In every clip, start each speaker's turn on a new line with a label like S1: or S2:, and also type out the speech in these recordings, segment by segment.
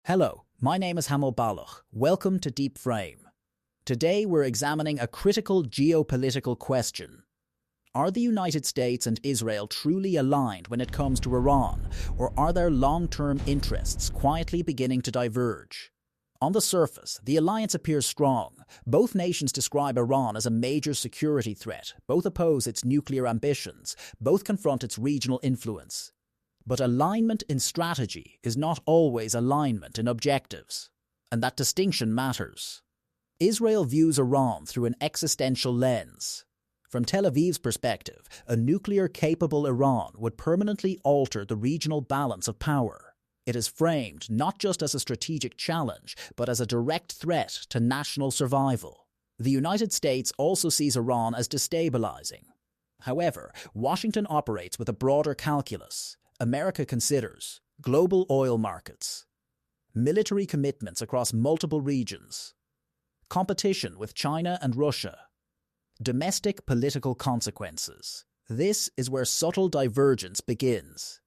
S1: Hello, my name is Hamel Baloch. Welcome to DeepFrame. Today we're examining a critical geopolitical question. Are the United States and Israel truly aligned when it comes to Iran, or are their long-term interests quietly beginning to diverge? On the surface, the alliance appears strong. Both nations describe Iran as a major security threat, both oppose its nuclear ambitions, both confront its regional influence. But alignment in strategy is not always alignment in objectives, and that distinction matters. Israel views Iran through an existential lens. From Tel Aviv's perspective, a nuclear-capable Iran would permanently alter the regional balance of power. It is framed not just as a strategic challenge, but as a direct threat to national survival. The United States also sees Iran as destabilizing. However, Washington operates with a broader calculus. America considers global oil markets, military commitments across multiple regions, competition with China and Russia, domestic political consequences. This is where subtle divergence begins.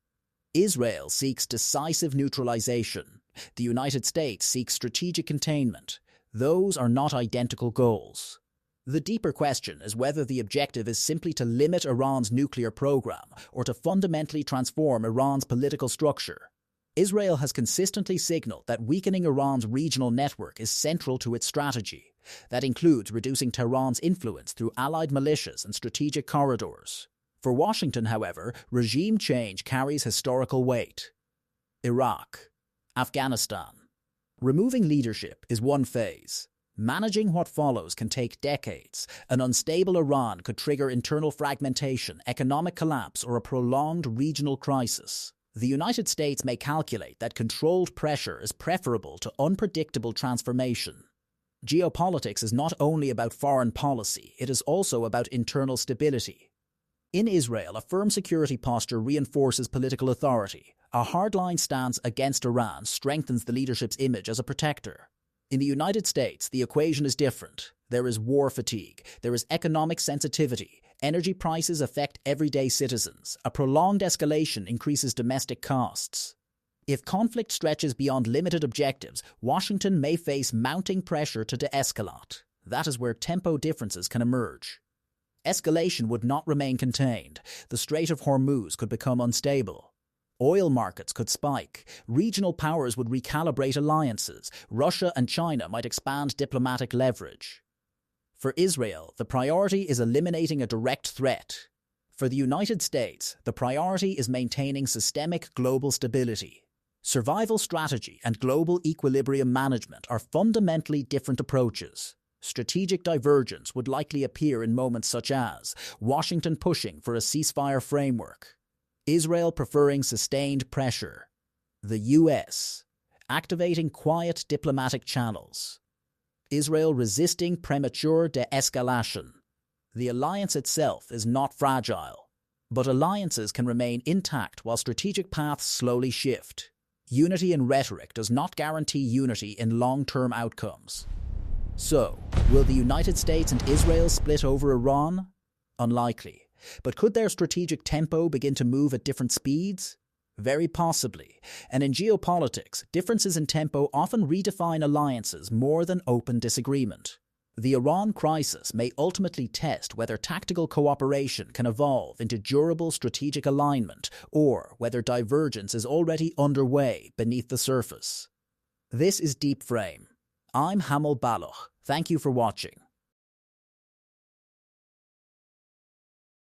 S1: Israel seeks decisive neutralization. The United States seeks strategic containment. Those are not identical goals. The deeper question is whether the objective is simply to limit Iran's nuclear program or to fundamentally transform Iran's political structure. Israel has consistently signaled that weakening Iran's regional network is central to its strategy. That includes reducing Tehran's influence through allied militias and strategic corridors. For Washington, however, regime change carries historical weight. Iraq, Afghanistan. Removing leadership is one phase. Managing what follows can take decades. An unstable Iran could trigger internal fragmentation, economic collapse, or a prolonged regional crisis. The United States may calculate that controlled pressure is preferable to unpredictable transformation. Geopolitics is not only about foreign policy, it is also about internal stability. In Israel, a firm security posture reinforces political authority. A hardline stance against Iran strengthens the leadership's image as a protector. In the United States, the equation is different. There is war fatigue. There is economic sensitivity. Energy prices affect everyday citizens. A prolonged escalation increases domestic costs. If conflict stretches beyond limited objectives, Washington may face mounting pressure to de-escalate. That is where tempo differences can emerge. Escalation would not remain contained. The Strait of Hormuz could become unstable. Oil markets could spike. Regional powers would recalibrate alliances. Russia and China might expand diplomatic leverage. For Israel, the priority is eliminating a direct threat. For the United States, the priority is maintaining systemic global stability. Survival strategy and global equilibrium management are fundamentally different approaches. Strategic divergence would likely appear in moments such as Washington pushing for a ceasefire framework, Israel preferring sustained pressure, the US activating quiet diplomatic channels, Israel resisting premature de-escalation. The alliance itself is not fragile, but alliances can remain intact while strategic paths slowly shift. Unity in rhetoric does not guarantee unity in long-term outcomes. So, will the United States and Israel split over Iran? Unlikely. But could their strategic tempo begin to move at different speeds? Very possibly. And in geopolitics, differences in tempo often redefine alliances more than open disagreement. The Iran crisis may ultimately test whether tactical cooperation can evolve into durable strategic alignment or whether divergence is already underway beneath the surface. This is DeepFrame. I'm Hamel Baloch. Thank you for watching.